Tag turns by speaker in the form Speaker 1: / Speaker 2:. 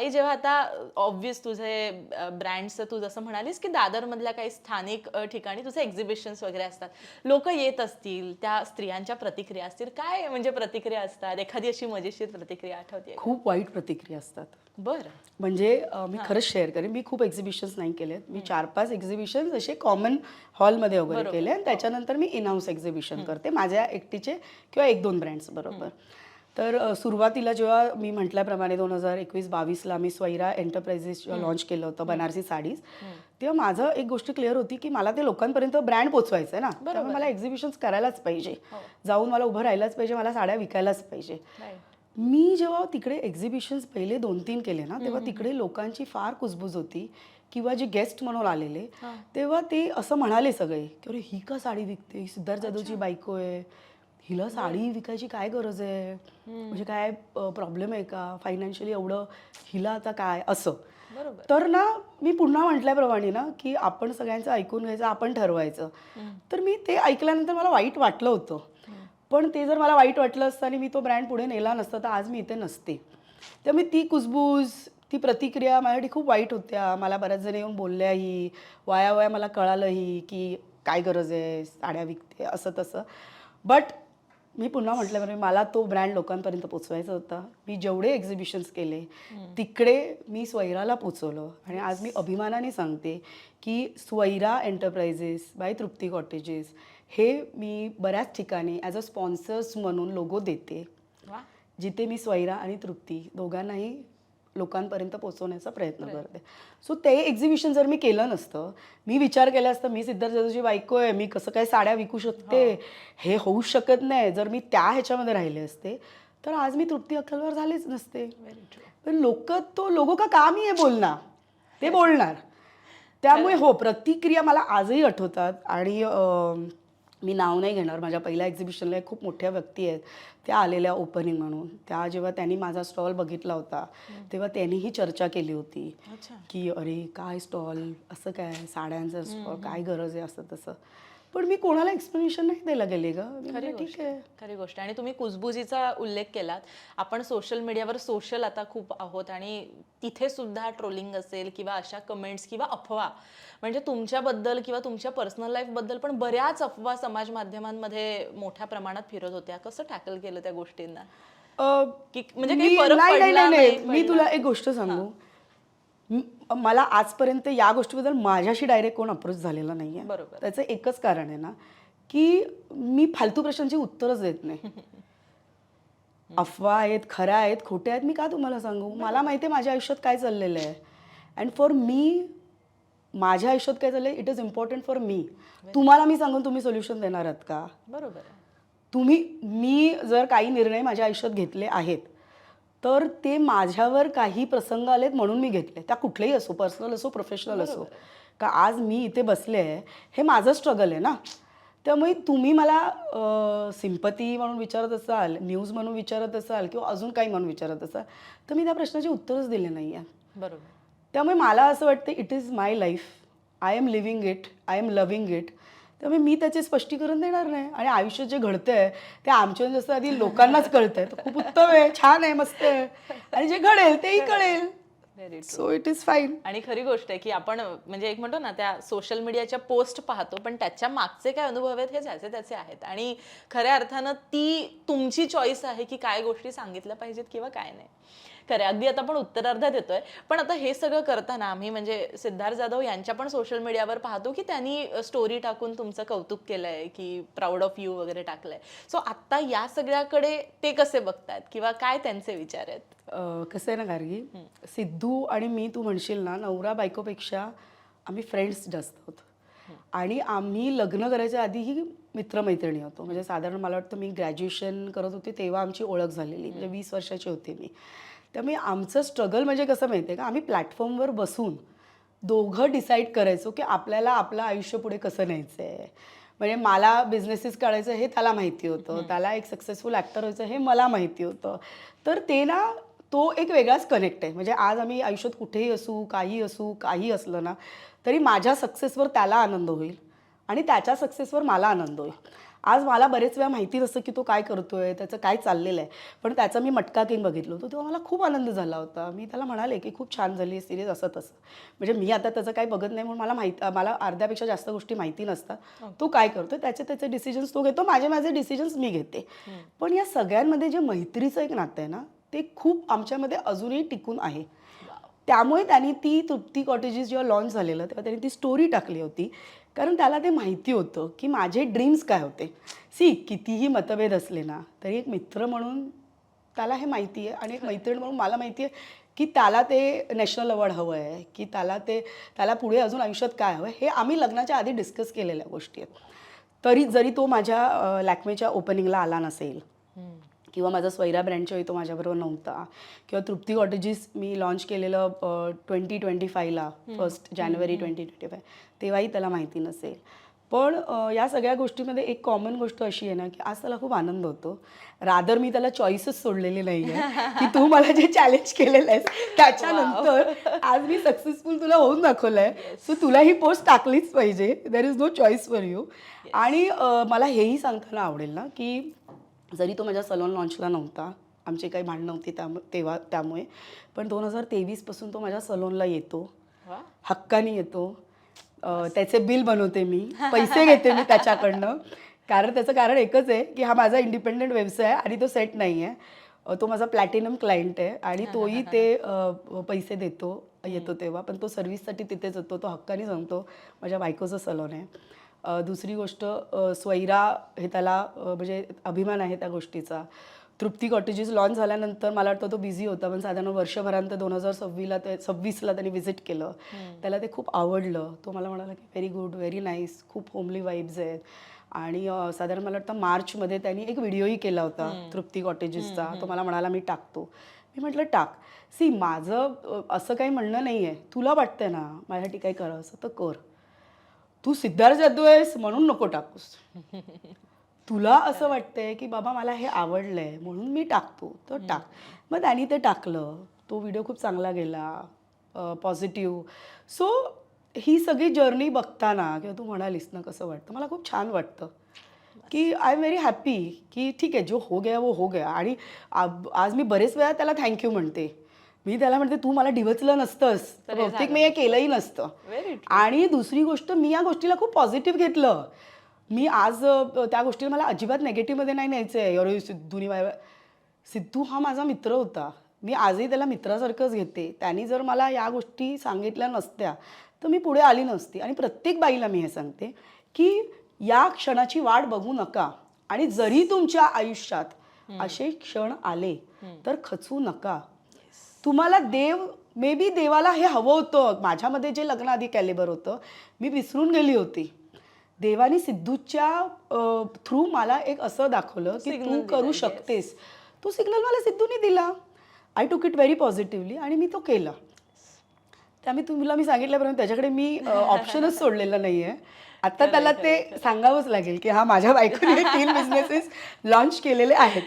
Speaker 1: आई जेव्हा आता ऑब्व्हियस तुझे ब्रँड्सचं तू जसं म्हणालीस की दादरमधल्या काही स्थानिक ठिकाणी तुझे एक्झिबिशन्स वगैरे असतात. लोकं येत असतील, त्या स्त्रियांच्या प्रतिक्रिया असतील. काय म्हणजे प्रतिक्रिया असतात? एखादी अशी मजेशीर प्रतिक्रिया आठवतेय का?
Speaker 2: खूप वाईट प्रतिक्रिया असतात.
Speaker 1: बरं.
Speaker 2: म्हणजे मी खरंच शेअर करेन, मी खूप एक्झिबिशन्स नाही केलेत. मी 4-5 एक्झिबिशन्स असे कॉमन हॉलमध्ये वगैरे
Speaker 1: बरोबर.
Speaker 2: केले आणि त्याच्यानंतर मी इन हाऊस एक्झिबिशन करते माझ्या एकटीचे किंवा 1-2 ब्रँड्स बरोबर. तर सुरुवातीला जेव्हा मी म्हटल्याप्रमाणे 2021-22ला मी स्वैरा एंटरप्राइजेस जेव्हा लॉन्च केलं होतं बनारसी साडीज, तेव्हा माझं एक गोष्ट क्लिअर होती की मला ते लोकांपर्यंत ब्रँड पोचवायचं आहे ना, त्यामुळे मला एक्झिबिशन्स करायलाच पाहिजे. जाऊन मला उभं राहायलाच पाहिजे, मला साड्या विकायलाच पाहिजे.
Speaker 1: राईट.
Speaker 2: मी जेव्हा तिकडे एक्झिबिशन्स पहिले 2-3 केले ना, तेव्हा तिकडे लोकांची फार कुजबूज होती किंवा जे गेस्ट म्हणून आलेले, तेव्हा ते असं म्हणाले सगळे की अरे ही का साडी विकते, ही सिद्धार्थ जाधवची बायको आहे, हिला साडी विकायची काय गरज आहे, म्हणजे काय प्रॉब्लेम आहे का फायनान्शियली, एवढं हिला आता काय असं.
Speaker 1: बरोबर.
Speaker 2: तर ना मी पुन्हा म्हटल्याप्रमाणे ना की आपण सगळ्यांचं ऐकून घ्यायचं, आपण ठरवायचं. तर मी ते ऐकल्यानंतर मला वाईट वाटलं होतं. पण ते जर मला वाईट वाटलं असतं आणि मी तो ब्रँड पुढे नेला नसता तर आज मी इथे नसते. त्यामुळे ती कुजबूज, ती प्रतिक्रिया माझ्यासाठी खूप वाईट होत्या. मला बऱ्याच जण येऊन बोलल्याही, वाया मला कळालंही की काय गरज आहे, साड्या विकते असं तसं. बट मी पुन्हा म्हटल्याप्रमाणे मला तो ब्रँड लोकांपर्यंत पोचवायचा होता. मी जेवढे एक्झिबिशन्स केले तिकडे मी स्वैराला पोचवलं आणि आज मी अभिमानाने सांगते की स्वैरा एंटरप्राइजेस बाय तृप्ती कॉटेजेस हे मी बऱ्याच ठिकाणी ॲज अ स्पॉन्सर्स म्हणून लोगो देते,
Speaker 1: वा.
Speaker 2: जिथे मी स्वैरा आणि तृप्ती दोघांनाही लोकांपर्यंत पोचवण्याचा प्रयत्न करते. सो ते एक्झिबिशन जर मी केलं नसतं, मी विचार केला असता मी सिद्धार्थ जाधवची बायको आहे, मी कसं काय साड्या विकू शकते, हे होऊ शकत नाही. जर मी त्या ह्याच्यामध्ये राहिले असते तर आज मी तृप्ती अक्कलवर झालेच नसते. पण तो लोगो का मी हे बोलणार, ते बोलणार. त्यामुळे हो, प्रतिक्रिया मला आजही आठवतात आणि मी नाव नाही घेणार. माझ्या पहिल्या एक्झिबिशनला एक खूप मोठ्या व्यक्ती आहेत, त्या आलेल्या ओपनिंग म्हणून. त्या जेव्हा त्यांनी माझा स्टॉल बघितला होता तेव्हा त्यांनीही चर्चा केली होती की अरे काय स्टॉल, असं काय साड्यांचा स्टॉल, काय गरज आहे असं तसं. पण मी कोणाला एक्सप्लेनेशन नाही द्यायला गेले ग. मी म्हटलं, ठीक आहे.
Speaker 1: खरी गोष्ट. आणि तुम्ही कुजबुजीचा उल्लेख केलात. आपण सोशल मीडियावर सोशल आता खूप आहोत आणि तिथे सुद्धा ट्रोलिंग असेल किंवा अशा कमेंट्स किंवा अफवा, म्हणजे तुमच्याबद्दल किंवा तुमच्या पर्सनल लाईफबद्दल पण बऱ्याच अफवा समाज माध्यमांमध्ये मोठ्या प्रमाणात फिरत होत्या. कसं टॅकल केलं त्या गोष्टींना? की म्हणजे काही फरक पडला
Speaker 2: नाही.
Speaker 1: नाही?
Speaker 2: मी तुला एक गोष्ट सांगू, मला आजपर्यंत या गोष्टीबद्दल माझ्याशी डायरेक्ट कोण अप्रोच झालेला नाही आहे.
Speaker 1: बरोबर.
Speaker 2: त्याचं एकच कारण आहे ना की मी फालतू प्रश्नांची उत्तरच देत नाही. अफवा आहेत, खऱ्या आहेत, खोट्या आहेत, मी का तुम्हाला सांगू. मला माहिती आहे माझ्या आयुष्यात काय चाललेलं आहे. अँड फॉर मी, माझ्या आयुष्यात काय चाललंय, it is important for me. तुम्हाला मी सांगून तुम्ही सोल्युशन देणार आहात का?
Speaker 1: बरोबर.
Speaker 2: मी जर काही निर्णय माझ्या आयुष्यात घेतले आहेत तर ते माझ्यावर काही प्रसंग आलेत म्हणून मी घेतले. त्या कुठलेही असो, पर्सनल असो, प्रोफेशनल असो. का आज मी इथे बसले आहे, हे माझं स्ट्रगल आहे ना. त्यामुळे तुम्ही मला सिम्पती म्हणून विचारत असाल, न्यूज म्हणून विचारत असाल किंवा अजून काही म्हणून विचारत असाल तर मी त्या प्रश्नाची उत्तरच दिले नाही आहे.
Speaker 1: बरोबर.
Speaker 2: त्यामुळे मला असं वाटतं it is my life, I am living it, I am loving it. त्यामुळे मी त्याचे स्पष्टीकरण देणार नाही. आणि आयुष्यात जे घडतंय ते आमच्या जसं आधी लोकांनाच कळतंय, तर खूप उत्तम आहे, छान आहे, मस्त आहे. आणि जे घडेल तेही कळेल. So it is fine.
Speaker 1: आणि खरी गोष्ट आहे की आपण म्हणजे एक म्हणतो ना, त्या सोशल मीडियाच्या पोस्ट पाहतो पण त्याच्या मागचे काय अनुभव आहेत हे ज्याचे त्याचे आहेत. आणि खऱ्या अर्थानं ती तुमची चॉईस आहे की काय गोष्टी सांगितल्या पाहिजेत किंवा काय नाही. खरं अगदी आता आपण उत्तरार्धात येतोय. पण आता हे सगळं करताना आम्ही म्हणजे सिद्धार्थ जाधव यांच्या पण सोशल मीडियावर पाहतो की त्यांनी स्टोरी टाकून तुमचं कौतुक केलंय की प्राऊड ऑफ यू वगैरे टाकलंय. सो आता या सगळ्याकडे ते कसे बघतात किंवा काय त्यांचे विचार आहेत?
Speaker 2: कसं आहे ना गार्गी, सिद्धू आणि मी, तू म्हणशील ना, नवरा बायकोपेक्षा आम्ही फ्रेंड्स जास्त होतो. आणि आम्ही लग्न करायच्या आधीही मित्रमैत्रिणी होतो. म्हणजे साधारण मला वाटतं मी ग्रॅज्युएशन करत होते तेव्हा आमची ओळख झालेली, म्हणजे 20 वर्षाची होते मी. त्यामुळे आमचं स्ट्रगल म्हणजे कसं माहिती आहे का, आम्ही प्लॅटफॉर्मवर बसून दोघं डिसाईड करायचो की आपल्याला आपलं आयुष्य पुढे कसं न्यायचं आहे. म्हणजे मला बिझनेसेस काढायचं हे त्याला माहिती होतं, त्याला एक सक्सेसफुल ॲक्टर व्हायचं हे मला माहिती होतं. तर ते ना, तो एक वेगळाच कनेक्ट आहे. म्हणजे आज आम्ही आयुष्यात कुठेही असू, काही असलं ना तरी माझ्या सक्सेसवर त्याला आनंद होईल आणि त्याच्या सक्सेसवर मला आनंद होईल. आज मला बरेच वेळा माहिती नसतं की तो काय करतोय, त्याचं काय चाललेलं आहे, पण त्याचा मी मटका किंग बघितलो होतो तेव्हा मला खूप आनंद झाला होता. मी त्याला म्हणाले की खूप छान झाली आहे सिरीज, असं तसं. म्हणजे मी आता त्याचं काही बघत नाही म्हणून मला अर्ध्यापेक्षा जास्त गोष्टी माहिती नसतात. तो काय करतोय त्याचे डिसिजन्स तो घेतो, माझे डिसिजन्स मी घेते. पण या सगळ्यांमध्ये जे मैत्रीचं एक नातं आहे ना, ते खूप आमच्यामध्ये अजूनही टिकून आहे. त्यामुळे त्यांनी ती तृप्ती कॉटेजेस जेव्हा लॉन्च झालेलं तेव्हा त्यांनी ती स्टोरी टाकली होती, कारण त्याला ते माहिती होतं की माझे ड्रीम्स काय होते. कितीही मतभेद असले ना तरी एक मित्र म्हणून त्याला हे माहिती आहे, आणि एक मैत्रीण म्हणून मला माहिती आहे की त्याला ते नॅशनल अवॉर्ड हवं आहे, की त्याला पुढे अजून आयुष्यात काय हवं आहे, हे आम्ही लग्नाच्या आधी डिस्कस केलेल्या गोष्टी आहेत. तरी जरी तो माझ्या लॅक्मेच्या ओपनिंगला आला नसेल, किंवा माझा स्वैरा ब्रँडच्या वेळी तो माझ्याबरोबर नव्हता, किंवा तृप्ती कॉटेजेस मी लॉन्च केलेलं 2025ला 1 जानेवारी 2025, तेव्हाही त्याला माहिती नसेल. पण या सगळ्या गोष्टीमध्ये एक कॉमन गोष्ट अशी आहे ना की आज त्याला खूप आनंद होतो. रादर मी त्याला चॉईसच सोडलेली नाही आहे की तू मला जे चॅलेंज केलेलं आहेस त्याच्यानंतर आज मी सक्सेसफुल तुला होऊन दाखवलं आहे, सो तुला ही पोस्ट टाकलीच पाहिजे. There is no choice for you. आणि मला हेही सांगताना आवडेल ना की जरी तो माझ्या सलॉन लॉन्चला नव्हता, आमची काही भांडणं नव्हती त्यामुळे, पण 2023पासून तो माझ्या सलॉनला येतो, हक्कानी येतो. त्याचे बिल बनवते मी, पैसे घेते मी त्याच्याकडनं, कारण त्याचं कारण एकच आहे की हा माझा इंडिपेंडंट व्यवसाय आहे आणि तो सेट नाही आहे. तो माझा प्लॅटिनम क्लायंट आहे आणि तोही ते पैसे देतो येतो तेव्हा, पण तो सर्व्हिससाठी तिथेच येतो. तो हक्कानी सांगतो माझ्या बायकोचं सलॉन आहे. दुसरी गोष्ट, स्वैरा हे त्याला म्हणजे अभिमान आहे त्या गोष्टीचा. तृप्ती कॉटेजेस लॉन्च झाल्यानंतर मला वाटतं तो बिझी होता, पण साधारण वर्षभरानंतर 2026ला त्यांनी व्हिजिट केलं. त्याला ते खूप आवडलं. तो मला म्हणाला की व्हेरी गुड, व्हेरी नाईस, खूप होमली वाईब्स आहेत. आणि साधारण मला वाटतं मार्चमध्ये त्यांनी एक व्हिडिओही केला होता तृप्ती कॉटेजेसचा. तो मला म्हणाला मी टाकतो. मी म्हटलं टाक. माझं असं काही म्हणणं नाही आहे, तुला वाटतंय ना माझ्यासाठी काही करावं असं तर कर. तू सिद्धार्थ जाधव आहेस म्हणून नको टाकूस. तुला असं वाटतंय की बाबा मला हे आवडलंय म्हणून मी टाकतो तर टाक. मग त्यांनी ते टाकलं. तो व्हिडिओ खूप चांगला गेला, पॉझिटिव्ह. सो ही सगळी जर्नी बघताना किंवा तू म्हणालीस ना कसं वाटतं, मला खूप छान वाटतं की आय एम व्हेरी हॅपी की ठीक आहे, जो हो गया वो हो गया. आणि आज मी बरेच वेळा त्याला थँक्यू म्हणते. मी त्याला म्हणते तू मला डिवचलं नसतंस तर बहुतेक मी हे केलंही नसतं. आणि दुसरी गोष्ट, मी या गोष्टीला खूप पॉझिटिव्ह घेतलं. मी आज त्या गोष्टीला मला अजिबात नेगेटिव्हमध्ये नाही न्यायचं आहे. अरे सिद्धूनी सिद्धू हा माझा मित्र होता, मी आजही त्याला मित्रासारखंच घेते. त्यांनी जर मला या गोष्टी सांगितल्या नसत्या तर मी पुढे आली नसती. आणि प्रत्येक बाईला मी हे सांगते की या क्षणाची वाट बघू नका, आणि जरी तुमच्या आयुष्यात असे क्षण आले तर खचू नका. तुम्हाला मे बी देवाला हे हवं होतं. माझ्यामध्ये जे लग्नाआधी कॅलिबर होतं मी विसरून गेली होती. देवानी सिद्धूच्या थ्रू मला एक असं दाखवलं की तू करू शकतेस. तो सिग्नल मला सिद्धूने दिला. आय टूक इट व्हेरी पॉझिटिव्हली आणि मी तो केला. त्यामुळे तुला मी सांगितल्याप्रमाणे त्याच्याकडे मी ऑप्शनच सोडलेला नाही आहे. आता त्याला ते सांगावंच लागेल की हा माझ्या बायकोने 3 बिझनेसेस लॉन्च केलेले आहेत.